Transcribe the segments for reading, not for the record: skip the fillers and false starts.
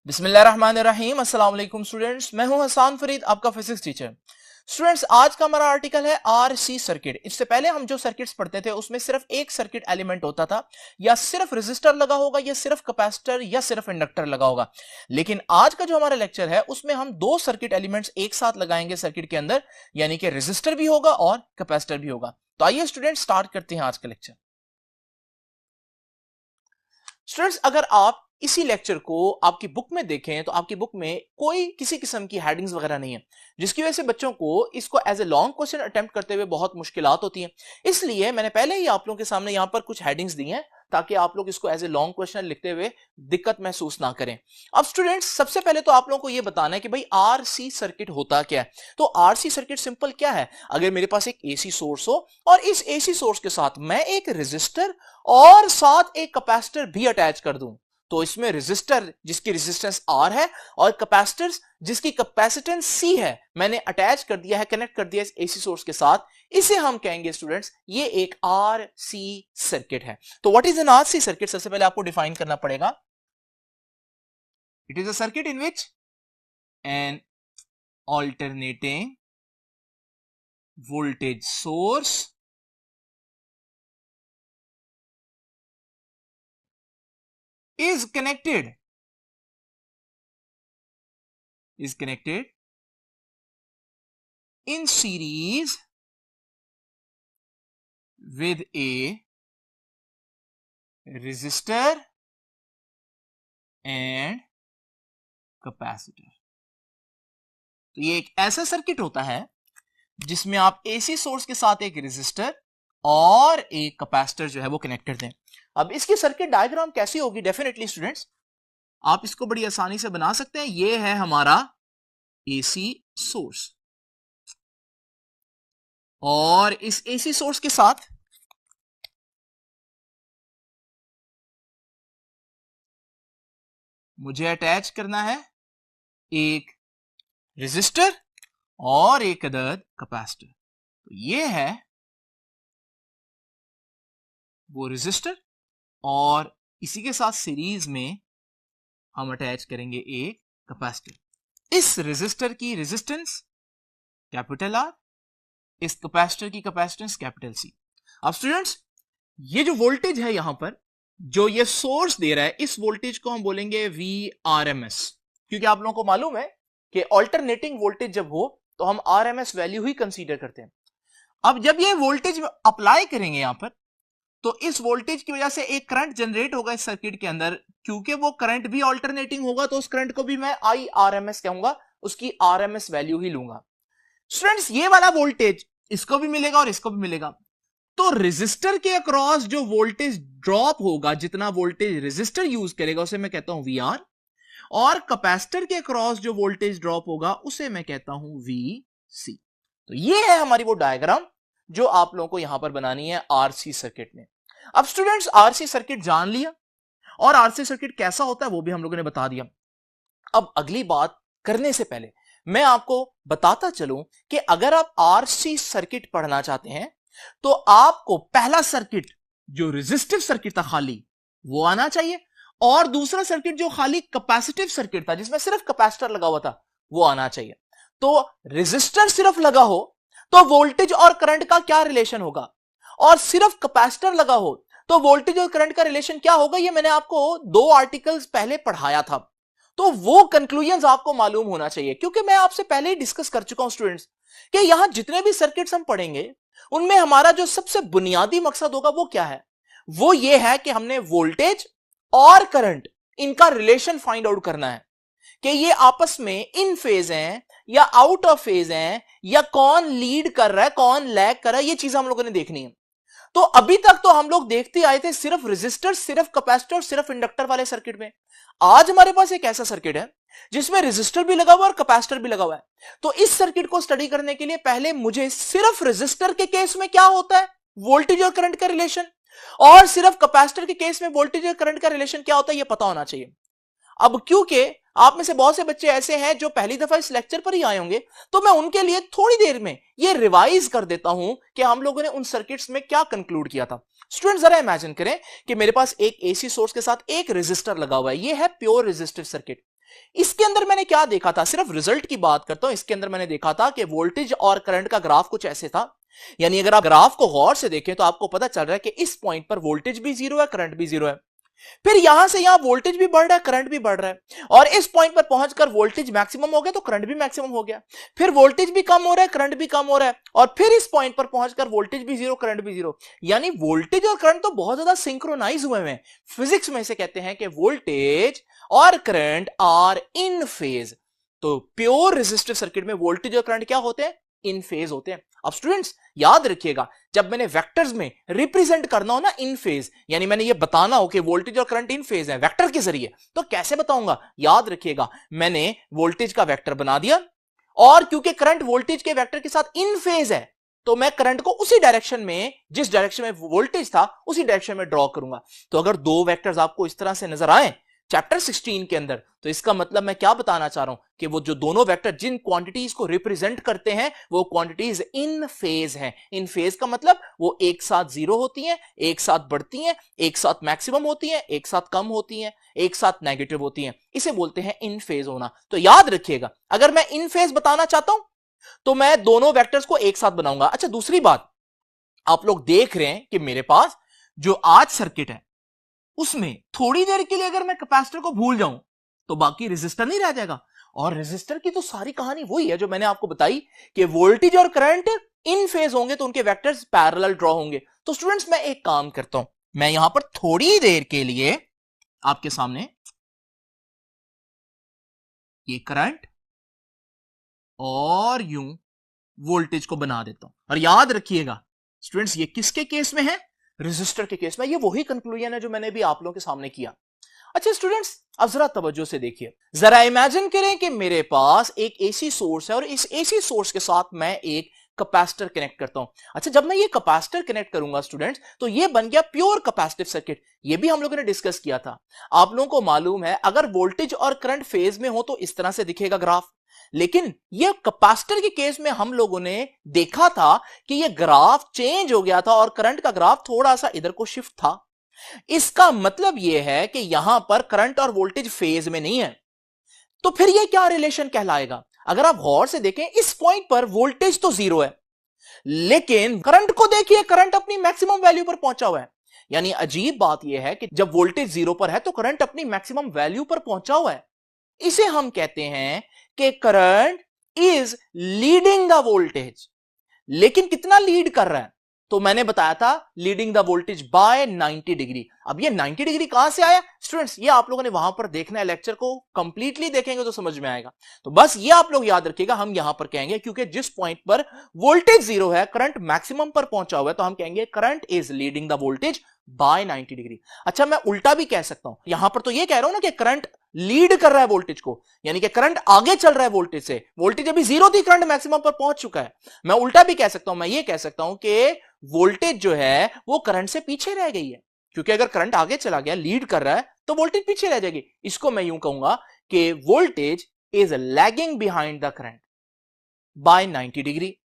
बिस्मिल्लाहिर्रहमानिर्रहीम। अस्सलाम वालेकुम स्टूडेंट्स, मैं हूं हसान फरीद, आपका फिजिक्स टीचर। स्टूडेंट्स, आज का हमारा आर्टिकल है आरसी सर्किट। इससे पहले हम जो सर्किट्स पढ़ते थे उसमें सिर्फ एक सर्किट एलिमेंट होता था, या सिर्फ रेजिस्टर लगा होगा, या सिर्फ कैपेसिटर, या सिर्फ इंडक्टर लगा होगा। लेकिन आज का जो हमारा लेक्चर है उसमें हम दो सर्किट एलिमेंट्स एक साथ लगाएंगे सर्किट के अंदर, यानी कि रेजिस्टर भी होगा और कैपेसिटर भी होगा। तो आइए स्टूडेंट स्टार्ट करते हैं आज का लेक्चर। स्टूडेंट्स, अगर आप इसी लेक्चर को आपकी बुक में देखें तो आपकी बुक में कोई किसी किस्म की हेडिंग्स वगैरह नहीं है, जिसकी वजह से बच्चों को इसको as a long question attempt करते हुए बहुत मुश्किलात होती हैं। इसलिए मैंने पहले ही आप लोगों के सामने यहां पर कुछ हेडिंग्स दी हैं ताकि आप लोग इसको एज ए लॉन्ग क्वेश्चन लिखते हुए दिक्कत महसूस ना करें। अब स्टूडेंट्स, सबसे पहले तो आप लोगों को यह बताना है कि भाई आरसी सर्किट होता क्या है। तो आरसी सर्किट सिंपल क्या है, अगर मेरे पास एक एसी सोर्स हो और इस एसी सोर्स के साथ मैं एक रेजिस्टर और साथ एक कैपेसिटर भी अटैच कर दूं, तो इसमें रेजिस्टर जिसकी रेजिस्टेंस आर है और कैपेसिटर जिसकी कैपेसिटेंस सी है, मैंने अटैच कर दिया है, कनेक्ट कर दिया इस एसी सोर्स के साथ। इसे हम कहेंगे स्टूडेंट्स ये एक आरसी सर्किट है। तो what is an RC circuit, सबसे पहले आपको डिफाइन करना पड़ेगा। It is a circuit in which N alternating voltage source is connected in series with a resistor and capacitor। तो ये एक ऐसा सर्किट होता है जिसमें आप एसी सोर्स के साथ एक रेजिस्टर और एक कैपेसिटर जो है वो कनेक्ट करते हैं। अब इसकी सर्किट डायग्राम कैसी होगी, डेफिनेटली स्टूडेंट्स आप इसको बड़ी आसानी से बना सकते हैं। ये है हमारा एसी सोर्स, और इस एसी सोर्स के साथ मुझे अटैच करना है एक रेजिस्टर और एक अदद कैपेसिटर। तो ये है वो रेजिस्टर, और इसी के साथ सीरीज में हम अटैच करेंगे एक कैपेसिटर। इस रेजिस्टर की रेजिस्टेंस कैपिटल आर, इस कैपेसिटर की कैपेसिटेंस कैपिटल सी। अब स्टूडेंट्स, ये जो वोल्टेज है यहां पर जो ये सोर्स दे रहा है, इस वोल्टेज को हम बोलेंगे VRMS, क्योंकि आप लोगों को मालूम है कि ऑल्टरनेटिंग वोल्टेज जब हो तो हम RMS वैल्यू ही कंसीडर करते हैं। अब जब ये वोल्टेज अप्लाई करेंगे यहां पर, तो इस वोल्टेज की वजह से एक करंट जनरेट होगा इस सर्किट के अंदर। क्योंकि वो करंट भी ऑल्टरनेटिंग होगा तो उस करंट को भी मैं IRMS कहूंगा, उसकी RMS वैल्यू ही लूंगा। स्टूडेंट्स, ये वाला वोल्टेज इसको भी मिलेगा और इसको भी मिलेगा। तो रेजिस्टर के अक्रॉस जो वोल्टेज ड्रॉप होगा, जितना वोल्टेज रेजिस्टर यूज करेगा उसे मैं कहता हूं VR, और कैपेसिटर के अक्रॉस जो वोल्टेज ड्रॉप होगा उसे मैं कहता हूं VC। तो ये है हमारी वो डायग्राम जो आप लोगों को यहां पर बनानी है आरसी सर्किट में। अब स्टूडेंट्स, आरसी सर्किट जान लिया और आरसी सर्किट कैसा होता है वो भी हम लोगों ने बता दिया। अब अगली बात करने से पहले मैं आपको बताता चलूं कि अगर आप आरसी सर्किट पढ़ना चाहते हैं तो आपको पहला सर्किट जो रेजिस्टिव सर्किट था खाली वो आना चाहिए, और दूसरा सर्किट जो खाली कैपेसिटिव सर्किट था जिसमें सिर्फ कैपेसिटर लगा हुआ था वो आना चाहिए। तो रेजिस्टर सिर्फ लगा हो तो वोल्टेज और करंट का क्या रिलेशन होगा, और सिर्फ कैपेसिटर लगा हो तो वोल्टेज और करंट का रिलेशन क्या होगा, ये मैंने आपको 2 आर्टिकल्स पहले पढ़ाया था। तो वो कंक्लूजन्स आपको मालूम होना चाहिए, क्योंकि मैं आपसे पहले ही डिस्कस कर चुका हूं स्टूडेंट्स कि यहां जितने भी सर्किट्स हम पढ़ेंगे उनमें हमारा जो सबसे बुनियादी मकसद होगा वो क्या है, वो ये है कि हमने वोल्टेज और करंट इनका रिलेशन फाइंड आउट करना है कि ये आपस में इन फेज हैं या आउट ऑफ फेज हैं, या कौन लीड कर रहा है कौन लैग कर रहा है, ये चीज हम लोगों ने देखनी है। तो अभी तक तो हम लोग देखते आए थे सिर्फ रेजिस्टर, सिर्फ कैपेसिटर, सिर्फ इंडक्टर वाले सर्किट में। आज हमारे पास एक ऐसा सर्किट है जिसमें रेजिस्टर भी लगा हुआ और कैपेसिटर भी लगा हुआ है। तो इस सर्किट को स्टडी करने के लिए पहले मुझे सिर्फ रेजिस्टर के केस में क्या होता है, वोल्टेज और करंट का रिलेशन, और सिर्फ कैपेसिटर के केस में वोल्टेज और करंट का रिलेशन क्या होता है ये पता होना चाहिए। अब क्योंकि आप में से बहुत से बच्चे ऐसे हैं जो पहली दफा इस लेक्चर पर ही आए होंगे, तो मैं उनके लिए थोड़ी देर में ये रिवाइज कर देता हूं कि हम लोगों ने उन सर्किट्स में क्या कंक्लूड किया था। स्टूडेंट, जरा इमेजिन करें कि मेरे पास एक एसी सोर्स के साथ एक रेजिस्टर लगा हुआ है, ये है प्योर रेजिस्टिव सर्किट। इसके अंदर मैंने क्या देखा था, सिर्फ रिजल्ट की बात करता हूं, इसके अंदर मैंने देखा था कि वोल्टेज और करंट का ग्राफ कुछ ऐसे था। यानी अगर आप ग्राफ को गौर से देखें तो आपको पता चल रहा है कि इस पॉइंट पर वोल्टेज भी जीरो है, करंट भी जीरो है। फिर यहां से यहां वोल्टेज भी बढ़ रहा है, करंट भी बढ़ रहा है, और इस पॉइंट पर पहुंचकर वोल्टेज मैक्सिमम हो गया तो करंट भी मैक्सिमम हो गया। फिर वोल्टेज भी कम हो रहा है, करंट भी कम हो रहा है, और फिर इस पॉइंट पर पहुंचकर वोल्टेज भी जीरो, करंट भी जीरो। यानी वोल्टेज और करंट तो बहुत ज्यादा सिंक्रोनाइज हुए हैं। फिजिक्स में से कहते हैं कि वोल्टेज और करंट आर इन फेज। तो प्योर रेजिस्टिव सर्किट में वोल्टेज और करंट क्या होते हैं, इन फेज होते हैं। अब स्टूडेंट्स याद रखिएगा, जब मैंने वेक्टर्स में रिप्रेजेंट करना हो ना इन फेज, यानी मैंने ये बताना हो कि वोल्टेज और करंट इन फेज है वेक्टर के जरिए, तो कैसे बताऊंगा, याद रखिएगा मैंने वोल्टेज का वेक्टर बना दिया, और क्योंकि करंट वोल्टेज के वेक्टर के साथ इन फेज है तो मैं करंट को उसी डायरेक्शन में, जिस डायरेक्शन में वोल्टेज था उसी डायरेक्शन में ड्रॉ करूंगा। तो अगर दो वेक्टर्स आपको इस तरह से नजर आए चैप्टर 16 के अंदर, तो इसका मतलब मैं क्या बताना चाह रहा हूं कि वो जो दोनों वेक्टर जिन क्वांटिटीज को रिप्रेजेंट करते हैं वो क्वांटिटीज इन फेज हैं। इन फेज का मतलब वो एक साथ जीरो होती हैं, एक साथ बढ़ती हैं, एक साथ मैक्सिमम होती हैं, एक साथ कम होती हैं, एक साथ नेगेटिव होती हैं। इसे बोलते हैं इन फेज होना। तो याद रखिएगा, अगर मैं इन फेज बताना चाहता हूं तो मैं दोनों वेक्टर्स को एक साथ बनाऊंगा। अच्छा, दूसरी बात, आप लोग देख रहे हैं कि मेरे पास जो आज सर्किट है उसमें थोड़ी देर के लिए अगर मैं कैपेसिटर को भूल जाऊं तो बाकी रेजिस्टर नहीं रह जाएगा। और रेजिस्टर की तो सारी कहानी वही है जो मैंने आपको बताई कि वोल्टेज और करंट इन फेज होंगे तो उनके वेक्टर्स पैरेलल ड्रॉ होंगे। तो स्टूडेंट्स मैं एक काम करता हूं, मैं यहां पर थोड़ी देर के लिए आपके सामने ये करंट और यूं वोल्टेज को बना देता हूं। और याद रखिएगा स्टूडेंट्स, ये किसके केस में है, रेजिस्टर के केस में। ये वही कंक्लूजन है जो मैंने भी आप लोगों के सामने किया। अच्छा स्टूडेंट्स, अब जरा तवज्जो से देखिए, जरा इमेजिन करें कि मेरे पास एक एसी सोर्स है और इस एसी सोर्स के साथ मैं एक कैपेसिटर कनेक्ट करता हूं। अच्छा, जब मैं ये कैपेसिटर कनेक्ट करूंगा स्टूडेंट्स तो ये बन गया प्योर कैपेसिटिव सर्किट। ये भी हम लोगों ने डिस्कस किया था। आप लोगों को मालूम है अगर वोल्टेज और करंट फेज में हो तो इस तरह से दिखेगा ग्राफ, लेकिन ये कैपेसिटर के केस में हम लोगों ने देखा था कि ये ग्राफ चेंज हो गया था और करंट का ग्राफ थोड़ा सा इधर को शिफ्ट था। इसका मतलब यह है कि यहां पर करंट और वोल्टेज फेज में नहीं है। तो फिर यह क्या रिलेशन कहलाएगा, अगर आप गौर से देखें इस पॉइंट पर वोल्टेज तो जीरो है, लेकिन करंट को देखिए, करंट अपनी मैक्सिमम वैल्यू पर पहुंचा हुआ है। यानी अजीब बात यह है कि जब वोल्टेज जीरो पर है तो करंट अपनी मैक्सिमम वैल्यू पर पहुंचा हुआ है। इसे हम कहते हैं कि current is leading the voltage. लेकिन कितना लीड कर रहा है, तो मैंने बताया था leading the voltage bye 90 degree. अब ये 90 डिग्री कहां से आया स्टूडेंट्स, ये आप लोगों ने वहां पर देखना है, लेक्चर को कंप्लीटली देखेंगे तो समझ में आएगा। तो बस ये आप लोग याद रखिएगा, हम यहां पर कहेंगे क्योंकि जिस पॉइंट पर वोल्टेज जीरो है, करंट मैक्सिमम पर पहुंचा हुआ है, तो हम कहेंगे current is leading the voltage bye 90 degree. अच्छा, मैं उल्टा भी कह सकता हूं, यहां पर तो ये कह रहा हूं ना कि करंट लीड कर रहा है वोल्टेज को, यानी कि करंट आगे चल रहा है वोल्टेज से। वोल्टेज अभी जीरो थी, करंट मैक्सिमम पर पहुंच चुका है। मैं उल्टा भी कह सकता हूं, मैं ये कह सकता हूं कि वोल्टेज जो है वो करंट से पीछे रह गई है, क्योंकि अगर करंट आगे चला गया, लीड कर रहा है, तो वोल्टेज पीछे रह जाएगी। इसको मैं यूं कहूंगा कि voltage is lagging behind the current by 90 degree.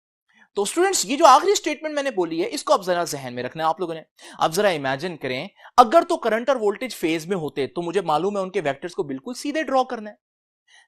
तो स्टूडेंट्स, ये जो आखिरी स्टेटमेंट मैंने बोली है इसको अब जरा जहन में रखना है आप लोगों ने। अब जरा इमेजिन करें, अगर तो करंट और वोल्टेज फेज में होते तो मुझे मालूम है उनके वेक्टर्स को बिल्कुल सीधे ड्रॉ करना है।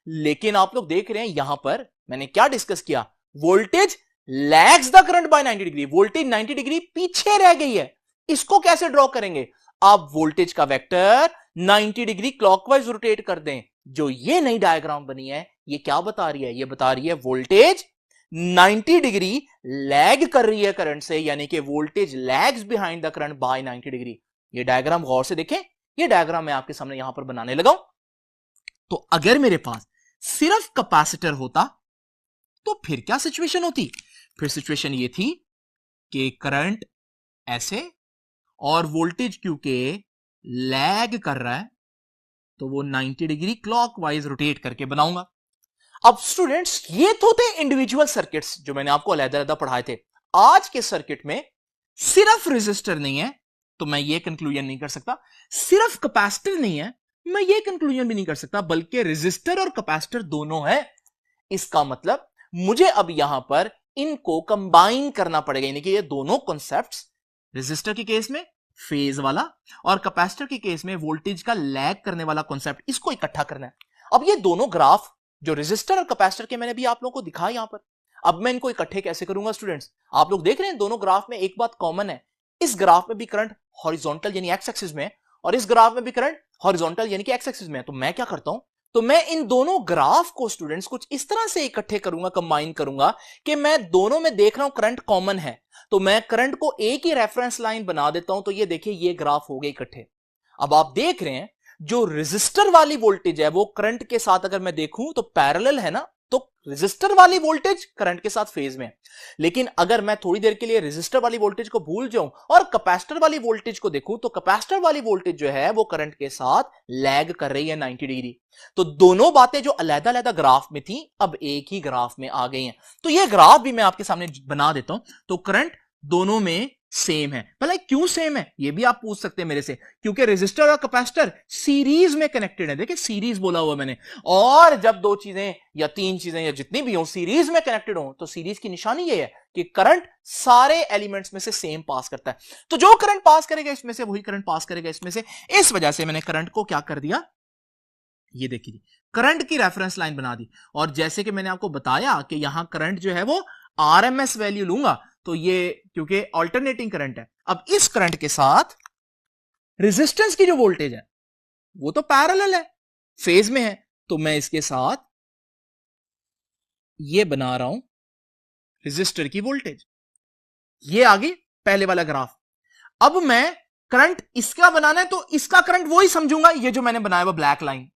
लेकिन आप लोग देख रहे हैं यहां पर मैंने क्या डिस्कस किया, voltage lags the current by 90 degree, voltage 90 degree पीछे रह गई है। इसको कैसे ड्रॉ करेंगे, आप वोल्टेज का वेक्टर 90 डिग्री क्लॉकवाइज रोटेट कर दें। जो ये नई डायग्राम बनी है ये क्या बता रही है, ये बता रही है वोल्टेज 90 डिग्री लैग कर रही है करंट से, यानी कि voltage lags behind the current by 90 degree. ये डायग्राम गौर से देखें, ये डायग्राम मैं आपके सामने यहां पर बनाने लगा हूं। तो अगर मेरे पास सिर्फ कैपेसिटर होता तो फिर क्या सिचुएशन होती, फिर सिचुएशन ये थी कि करंट ऐसे और वोल्टेज क्योंकि लैग कर रहा है तो वो 90 डिग्री क्लॉकवाइज रोटेट करके बनाऊंगा। अब स्टूडेंट्स, ये तो थे इंडिविजुअल सर्किट्स जो मैंने आपको अलग-अलग पढ़ाए थे। आज के सर्किट में सिर्फ रेजिस्टर नहीं है तो मैं ये कंक्लूजन नहीं कर सकता, सिर्फ कैपेसिटर नहीं है मैं ये कंक्लूजन भी नहीं कर सकता, बल्कि रेजिस्टर और कैपेसिटर दोनों है। इसका मतलब मुझे अब यहां पर इनको कंबाइन करना पड़ेगा, यानी कि ये दोनों कॉन्सेप्ट्स, रेजिस्टर के केस में फेज वाला और कैपेसिटर के केस में वोल्टेज का लैग करने वाला कॉन्सेप्ट, इसको इकट्ठा करना है। अब ये दोनों ग्राफ जो रेजिस्टर और कैपेसिटर के मैंने भी आप लोगों को दिखाया यहां पर, अब मैं इनको इकट्ठे कैसे करूंगा स्टूडेंट्स? आप लोग देख रहे हैं दोनों ग्राफ में एक बात कॉमन है, इस ग्राफ में भी करंट हॉरिजॉन्टल यानी एक्स एक्सिस में और इस ग्राफ में भी करंट हॉरिजॉन्टल यानी कि एक्स एक्सिस में। तो मैं क्या करता हूं, तो मैं इन दोनों ग्राफ को स्टूडेंट्स कुछ इस तरह से इकट्ठे करूंगा, कंबाइन करूंगा कि मैं दोनों में देख रहा हूं करंट कॉमन है, तो मैं करंट को एक ही रेफरेंस लाइन बना देता हूं। तो ये देखिए ये ग्राफ हो गए इकट्ठे। अब आप देख रहे हैं जो रेजिस्टर वाली वोल्टेज है वो करंट के साथ अगर मैं देखूं तो पैरेलल है ना, तो रेजिस्टर वाली वोल्टेज करंट के साथ फेज में। लेकिन अगर मैं थोड़ी देर के लिए रेजिस्टर वाली वोल्टेज को भूल जाऊं और कैपेसिटर वाली वोल्टेज को देखूं तो कैपेसिटर वाली वोल्टेज जो है वो करंट के साथ लैग कर रही है 90 डिग्री। तो दोनों बातें जो अलग-अलग ग्राफ में थी अब एक ही ग्राफ में आ गई हैं। तो ये ग्राफ भी मैं आपके सामने बना देता हूं। तो करंट दोनों में सेम है। भला क्यों सेम है ये भी आप पूछ सकते हैं मेरे से, क्योंकि रेजिस्टर और कैपेसिटर सीरीज में कनेक्टेड है। देखिए सीरीज बोला हुआ मैंने, और जब दो चीजें या तीन चीजें या जितनी भी हो सीरीज में कनेक्टेड हो तो सीरीज की निशानी ये है कि करंट सारे एलिमेंट्स में से सेम पास करता है। तो जो करंट पास करेगा इसमें से वही करंट पास करेगा इसमें से। इस वजह से मैंने करंट को क्या कर दिया, ये देखिए करंट की रेफरेंस लाइन बना दी। और जैसे कि मैंने आपको बताया कि यहां करंट जो है वो आरएमएस वैल्यू लूंगा, तो ये क्योंकि अल्टरनेटिंग करंट है। अब इस करंट के साथ रेजिस्टेंस की जो वोल्टेज है वो तो पैरेलल है, फेज में है, तो मैं इसके साथ ये बना रहा हूं रेजिस्टर की वोल्टेज। ये आ गई पहले वाला ग्राफ। अब मैं करंट इसका बनाना है तो इसका करंट वो ही समझूंगा, ये जो मैंने बनाया वो ब्लैक लाइन।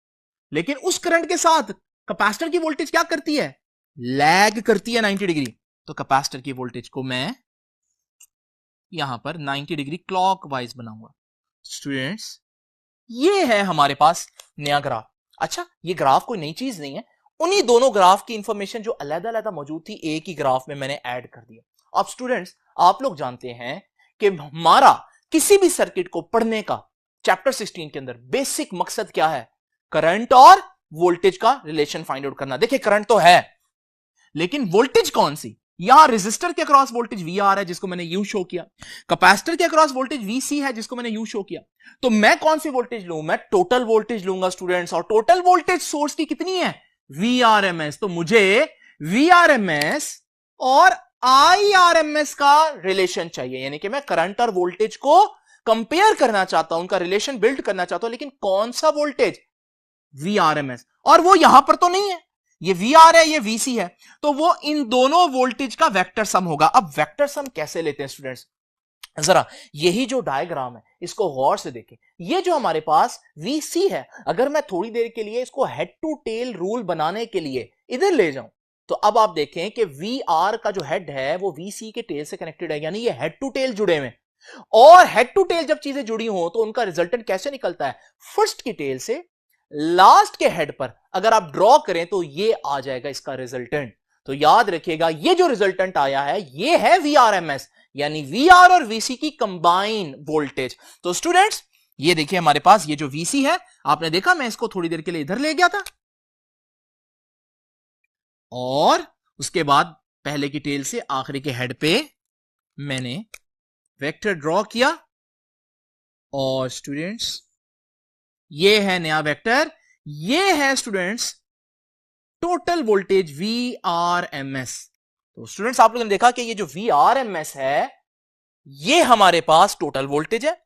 लेकिन उस करंट के साथ कैपेसिटर की वोल्टेज क्या करती है, लैग करती है 90 डिग्री। तो कैपेसिटर की वोल्टेज को मैं यहां पर 90 डिग्री क्लॉकवाइज बनाऊंगा। स्टूडेंट्स ये है हमारे पास नया ग्राफ। अच्छा ये ग्राफ कोई नई चीज नहीं है, उन्हीं दोनों ग्राफ की इंफॉर्मेशन जो अलग-अलग मौजूद थी एक ही ग्राफ में मैंने ऐड कर दिया। अब स्टूडेंट्स आप लोग जानते हैं कि हमारा किसी भी सर्किट को पढ़ने का चैप्टर 16 के अंदर बेसिक मकसद क्या है, करंट और वोल्टेज का रिलेशन फाइंड आउट करना। देखिए करंट तो है लेकिन वोल्टेज कौन सी, यहां रेजिस्टर के अक्रॉस वोल्टेज VR है जिसको मैंने यू शो किया, कैपेसिटर के अक्रॉस वोल्टेज VC है जिसको मैंने यू शो किया। तो मैं कौन सी वोल्टेज लूं, मैं टोटल वोल्टेज लूंगा स्टूडेंट्स। और टोटल वोल्टेज सोर्स की कितनी है, VRMS। तो मुझे VRMS और IRMS का रिलेशन चाहिए, यानी कि मैं करंट और वोल्टेज को कंपेयर करना चाहता हूं, उनका रिलेशन बिल्ड करना चाहता हूं। लेकिन कौन सा वोल्टेज, VRMS, और वो यहां पर तो नहीं है, ये VR है ये VC है, तो वो इन दोनों वोल्टेज का वेक्टर सम होगा। अब वेक्टर सम कैसे लेते हैं स्टूडेंट्स, जरा यही जो डायग्राम है इसको गौर से देखें। ये जो हमारे पास VC है, अगर मैं थोड़ी देर के लिए इसको हेड टू टेल रूल बनाने के लिए इधर ले जाऊं तो अब आप देखें कि VR का जो हेड है वो VC के टेल से कनेक्टेड है, यानी ये हेड टू टेल जुड़े हुए। और हेड टू टेल जब चीजें जुड़ी हो तो उनका रिजल्टेंट कैसे निकलता है, फर्स्ट की टेल से लास्ट के हेड पर अगर आप ड्रॉ करें तो ये आ जाएगा इसका रिजल्टेंट। तो याद रखिएगा ये जो रिजल्टेंट आया है ये है VRMS, यानी VR और VC की कंबाइन वोल्टेज। तो स्टूडेंट्स ये देखिए हमारे पास ये जो VC है, आपने देखा मैं इसको थोड़ी देर के लिए इधर ले गया था और उसके बाद पहले की टेल से आखिरी के हेड पे मैंने वेक्टर ड्रॉ किया। और स्टूडेंट्स ये है नया वेक्टर, ये है स्टूडेंट्स टोटल वोल्टेज VRMS। तो स्टूडेंट्स आप लोगों ने देखा कि ये जो VRMS है ये हमारे पास टोटल वोल्टेज है,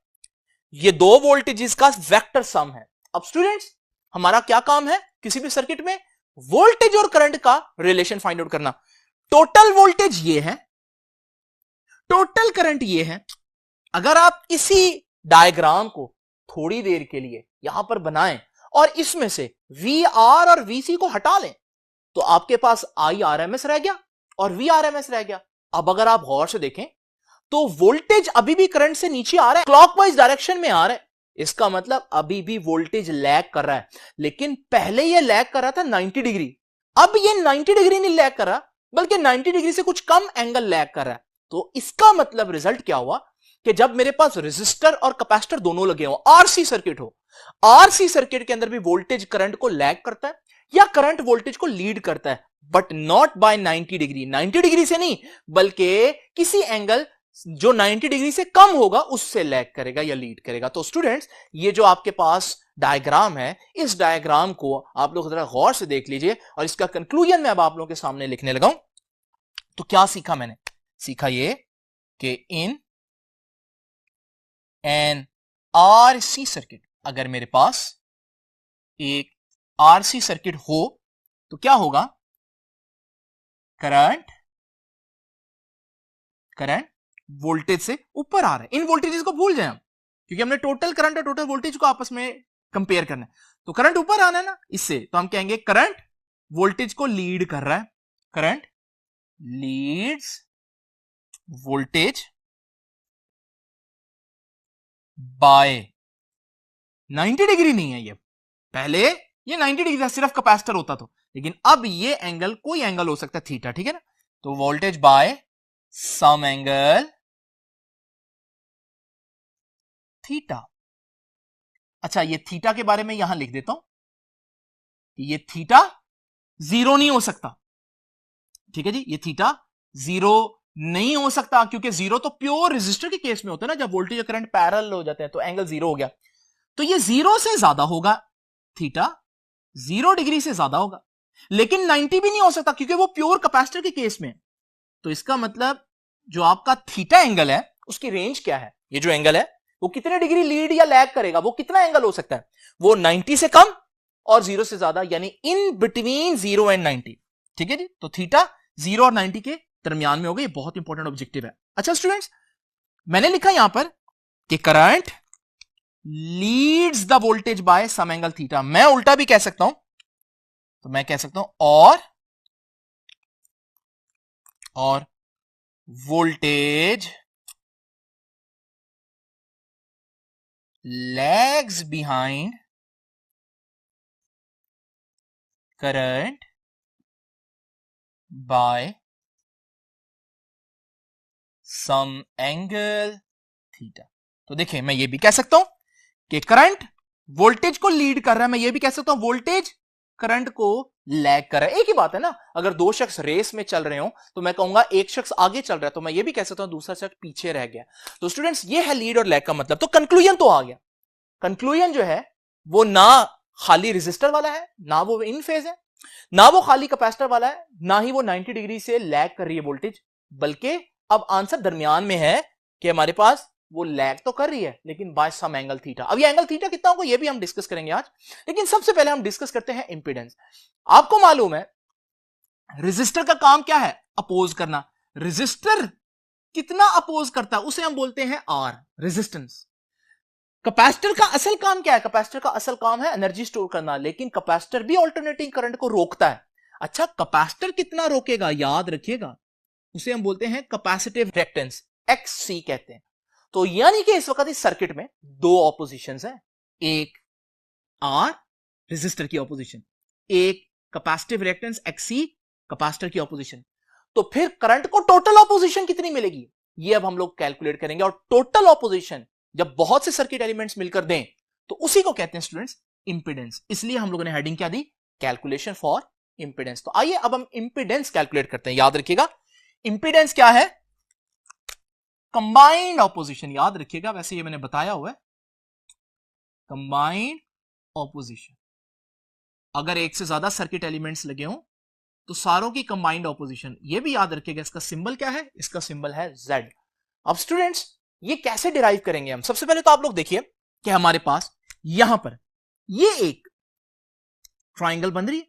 ये दो वोल्टेजेस का वेक्टर सम है। अब स्टूडेंट्स हमारा क्या काम है किसी भी सर्किट में, वोल्टेज और करंट का रिलेशन फाइंड आउट करना। टोटल वोल्टेज ये है, टोटल करंट ये है। अगर आप इसी डायग्राम को थोड़ी देर के लिए यहां पर बनाएं और इसमें से VR और VC को हटा लें तो आपके पास IRMS रह गया और VRMS रह गया। अब अगर आप गौर से देखें तो वोल्टेज अभी भी करंट से नीचे आ रहा है, क्लॉकवाइज डायरेक्शन में आ रहा है। इसका मतलब अभी भी वोल्टेज लैग कर रहा है, लेकिन पहले यह लैग कर रहा था 90 डिग्री, अब ये 90 डिग्री नहीं लैग कर रहा बल्कि 90 डिग्री से कुछ कम एंगल लैग कर रहा है। तो इसका मतलब रिजल्ट क्या हुआ कि जब मेरे पास रेजिस्टर और कैपेसिटर दोनों लगे हो, RC सर्किट हो, RC सर्किट के अंदर भी वोल्टेज करंट को लैग करता है या करंट वोल्टेज को लीड करता है, but not by 90 degree. 90 degree से नहीं बल्कि किसी एंगल जो 90 डिग्री से कम होगा उससे लैग करेगा या लीड करेगा। तो स्टूडेंट्स, ये जो आपके पास डायग्राम है, इस डायग्राम को आप लोग जरा गौर से देख लीजिए और इसका कंक्लूजन मैं अब आप लोगों के सामने लिखने लगा हूं। तो क्या सीखा मैंने? सीखा ये कि इन एन आरसी सर्किट, अगर मेरे पास एक आरसी सर्किट हो तो क्या होगा? करंट वोल्टेज से ऊपर आ रहा है। इन वोल्टेजेस को भूल जाए हम, क्योंकि हमने टोटल करंट और टोटल वोल्टेज को आपस में कंपेयर करना है। तो करंट ऊपर आना है ना, इससे तो हम कहेंगे करंट वोल्टेज को लीड कर रहा है। Current Leeds voltage bye 90 degree. नहीं है ये, पहले ये 90 डिग्री था, सिर्फ कैपेसिटर होता तो, लेकिन अब ये एंगल कोई एंगल हो सकता है थीटा, ठीक है ना। तो voltage by some angle theta. अच्छा, ये थीटा के बारे में यहां लिख देता हूं कि ये थीटा जीरो नहीं हो सकता, ठीक है जी। ये थीटा जीरो नहीं हो सकता, क्योंकि जीरो तो प्योर रेजिस्टर के केस में होता है ना, जब वोल्टेज और करंट पैरेलल हो जाते हैं तो एंगल जीरो हो गया। तो ये जीरो से ज्यादा होगा, थीटा 0 डिग्री से ज्यादा होगा, लेकिन 90 भी नहीं हो सकता क्योंकि वो प्योर कैपेसिटर के केस में। तो इसका मतलब जो आपका थीटा एंगल है उसकी रेंज क्या है? ये जो एंगल है वो कितने डिग्री लीड या लैग करेगा? वो कितना एंगल हो सकता है? वो 90 से कम और 0 से ज्यादा, यानी इन बिटवीन 0 एंड 90, ठीक है जी। तो थीटा 0 और 90 के दरमियान में होगा। ये बहुत इंपॉर्टेंट ऑब्जेक्टिव है। अच्छा स्टूडेंट्स, मैंने लिखा यहां पर कि current leads the voltage by some angle theta. मैं उल्टा भी कह सकता हूं, तो मैं कह सकता हूं और voltage lags behind current by some angle theta। तो देखिए, मैं ये भी कह सकता हूं कि करंट वोल्टेज को लीड कर रहा है, मैं ये भी कह सकता हूं वोल्टेज करंट को लैग कर रहा है। एक ही बात है ना। अगर दो शख्स रेस में चल रहे हो तो मैं कहूंगा एक शख्स आगे चल रहा है, तो मैं ये भी कह सकता हूं दूसरा शख्स पीछे रह गया। तो स्टूडेंट्स, ये है लीड और लैग का मतलब। तो कंक्लूजन तो आ गया। कंक्लूजन जो है वो ना खाली रेजिस्टर वाला है, ना वो इन फेज है, ना वो खाली कैपेसिटर वाला है, ना ही वो 90 डिग्री से लैग कर रही है वोल्टेज, बल्कि अब आंसर दरमियान में है कि हमारे पास वो लैग तो कर रही है लेकिन बाय सम एंगल थीटा। अब ये एंगल थीटा कितना होगा ये भी हम डिस्कस करेंगे आज, लेकिन सबसे पहले हम डिस्कस करते हैं इंपीडेंस। आपको मालूम है रेजिस्टर का काम क्या है? अपोज करना। रेजिस्टर कितना अपोज करता है उसे हम बोलते हैं आर, रेजिस्टेंस। कैपेसिटर का असल काम क्या है? कैपेसिटर का असल काम है एनर्जी स्टोर करना, लेकिन कैपेसिटर भी अल्टरनेटिंग करंट को रोकता है। अच्छा, कैपेसिटर कितना रोकेगा? याद रखिएगा, उसे हम बोलते हैं कैपेसिटिव रिएक्टेंस, XC कहते हैं। तो यानी कि इस वक्त इस सर्किट में दो ऑपोजिशंस हैं, एक आर रेजिस्टर की ऑपोजिशन, एक कैपेसिटिव रिएक्टेंस XC कैपेसिटर की ऑपोजिशन। तो फिर करंट को टोटल ऑपोजिशन कितनी मिलेगी ये अब हम लोग कैलकुलेट करेंगे। और टोटल ऑपोजिशन जब बहुत से सर्किट एलिमेंट्स मिलकर दें तो उसी को कहते हैं स्टूडेंट्स इंपीडेंस। इसलिए हम लोगों ने हेडिंग क्या दी? Calculation for impedance. तो आइए अब हम इंपीडेंस कैलकुलेट करते हैं। याद रखिएगा इंपीडेंस क्या है? Combined opposition. याद रखिएगा, वैसे ये मैंने बताया हुआ है, कंबाइंड ऑपोजिशन। अगर एक से ज्यादा सर्किट एलिमेंट्स लगे हों तो सारों की कंबाइंड ऑपोजिशन। ये भी याद रखिएगा, इसका सिंबल क्या है? इसका सिंबल है Z। अब स्टूडेंट्स, ये कैसे डिराइव करेंगे हम? सबसे पहले तो आप लोग देखिए कि हमारे पास यहां पर ये एक ट्राइंगल बन रही है।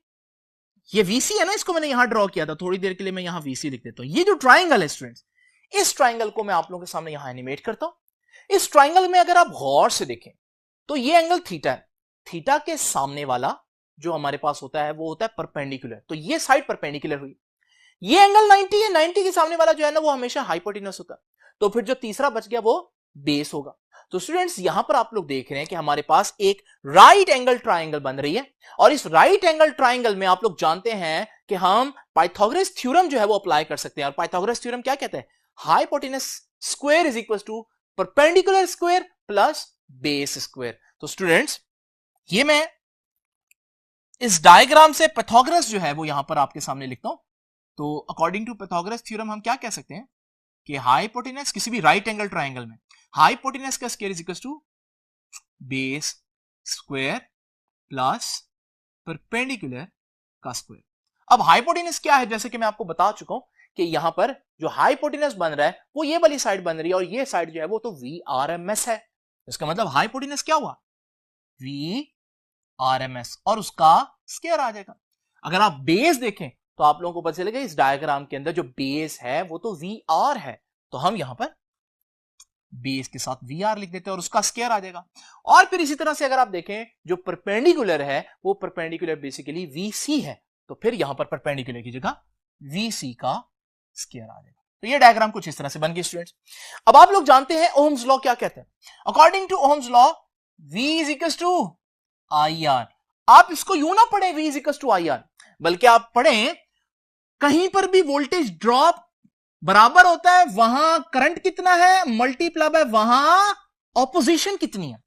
ये VC है ना, इसको मैंने यहां ड्रॉ किया था, थोड़ी देर के लिए मैं यहां VC लिख देता हूं। ये जो ट्राइंगल है स्टूडेंट्स, इस ट्राइंगल को मैं आप लोगों के सामने यहां एनिमेट करता हूं। इस ट्राइंगल में अगर आप गौर से देखें तो ये एंगल थीटा है। थीटा के सामने वाला जो हमारे पास होता है वो होता है परपेंडिकुलर। तो ये साइड परपेंडिकुलर हुई। ये एंगल 90 है, 90 के सामने वाला जो है ना वो हमेशा हाइपोटेन्यूस होता है। तो फिर जो तीसरा बच गया वो बेस होगा। तो स्टूडेंट्स, यहां पर आप लोग देख रहे हैं कि हमारे पास एक राइट एंगल ट्राइंगल बन रही है, और इस राइट एंगल ट्राइंगल में आप लोग जानते हैं कि हम पाइथागोरस थ्योरम जो है वो अप्लाई कर सकते हैं। और पाइथागोरस थ्योरम क्या कहते हैं? Hypotenuse square is equal to perpendicular square plus base square. तो स्टूडेंट्स, ये मैं इस डायग्राम से पाइथागोरस जो है वो यहां पर आपके सामने लिखता हूं। तो अकॉर्डिंग टू पाइथागोरस थ्योरम हम क्या कह सकते हैं कि हाइपोटेनस किसी भी राइट एंगल ट्राइंगल में हाइपोटेनस का square is equal to base square plus perpendicular का स्क्वायर। अब हाइपोटेनस क्या है, जैसे कि मैं आपको बता चुका हूं कि यहां पर जो हाइपोटेनस बन रहा है वो ये वाली साइड बन रही है और ये साइड जो है वो तो VRMS है। इसका मतलब हाइपोटेनस क्या हुआ, VRMS, और उसका स्क्वायर आ जाएगा। अगर आप बेस देखें तो आप लोगों को पता चलेगा इस डायग्राम के अंदर जो बेस है वो तो VR है, तो हम यहां पर बेस के साथ VR लिख देते हैं और उसका स्क्वायर आ जाएगा। और फिर इसी तरह से अगर आप देखें जो परपेंडिकुलर है वो परपेंडिकुलर बेसिकली VC है, तो फिर यहां पर परपेंडिकुलर की जगह VC का स्क्वायर आ जाएगा। तो ये डायग्राम कुछ इस तरह से बन गई स्टूडेंट्स। अब आप लोग जानते हैं ओम्स लॉ क्या कहते हैं। According to Ohm's law V is equal to IR। आप इसको यूं ना पढ़े V is equal to IR, बल्कि आप पढ़ें कहीं पर भी वोल्टेज ड्रॉप बराबर होता है वहां करंट कितना है मल्टीप्लाई बाय वहां ऑपोजिशन कितनी है।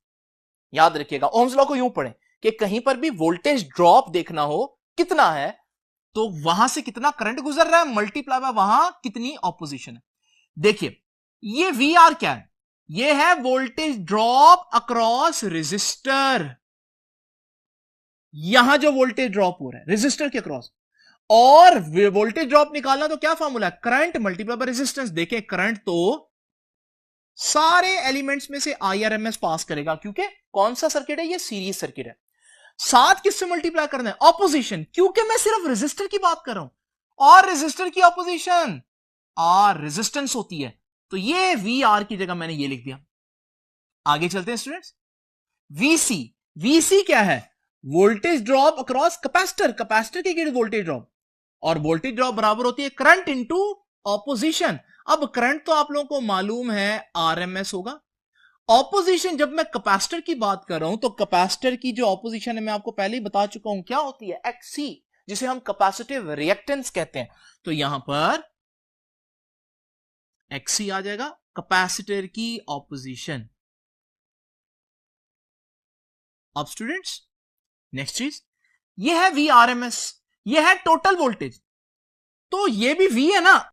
याद रखिएगा ओम्स लॉ को यूं पढ़ें कि कहीं पर भी वोल्टेज ड्रॉप देखना हो कितना है तो वहां से कितना करंट गुजर रहा है मल्टीप्लाई बाय वहां कितनी ऑपोजिशन है। देखिए ये VR क्या है, ये है वोल्टेज ड्रॉप अक्रॉस रेजिस्टर। यहां जो वोल्टेज ड्रॉप हो रहा है रेजिस्टर के अक्रॉस, और वोल्टेज ड्रॉप निकालना तो क्या फॉर्मूला है, करंट मल्टीप्लाई बाय रेजिस्टेंस। देखें करंट तो सारे एलिमेंट्स में से IRMS पास करेगा क्योंकि कौन सा सर्किट है, ये सीरीज सर्किट है। साथ किससे मल्टीप्लाई करना है, ऑपोजिशन, क्योंकि मैं सिर्फ रेजिस्टर की बात कर रहा हूं और रेजिस्टर की ऑपोजिशन R रेजिस्टेंस होती है, तो ये VR की जगह मैंने ये लिख दिया। आगे चलते हैं स्टूडेंट्स। VC क्या है, voltage drop across capacitor, capacitor की वोल्टेज ड्रॉप, और वोल्टेज ड्रॉप बराबर होती है करंट इनटू ऑपोजिशन। अब करंट तो आप लोगों को मालूम है RMS होगा, ऑपोजिशन जब मैं कैपेसिटर की बात कर रहा हूं तो कैपेसिटर की जो ऑपोजिशन है मैं आपको पहले ही बता चुका हूं क्या होती है, XC, जिसे हम कैपेसिटिव रिएक्टेंस कहते हैं। तो यहां पर XC आ जाएगा कैपेसिटर की ऑपोजिशन। अब स्टूडेंट्स नेक्स्ट चीज, ये है VRMS, ये है टोटल वोल्टेज, तो ये भी V है ना,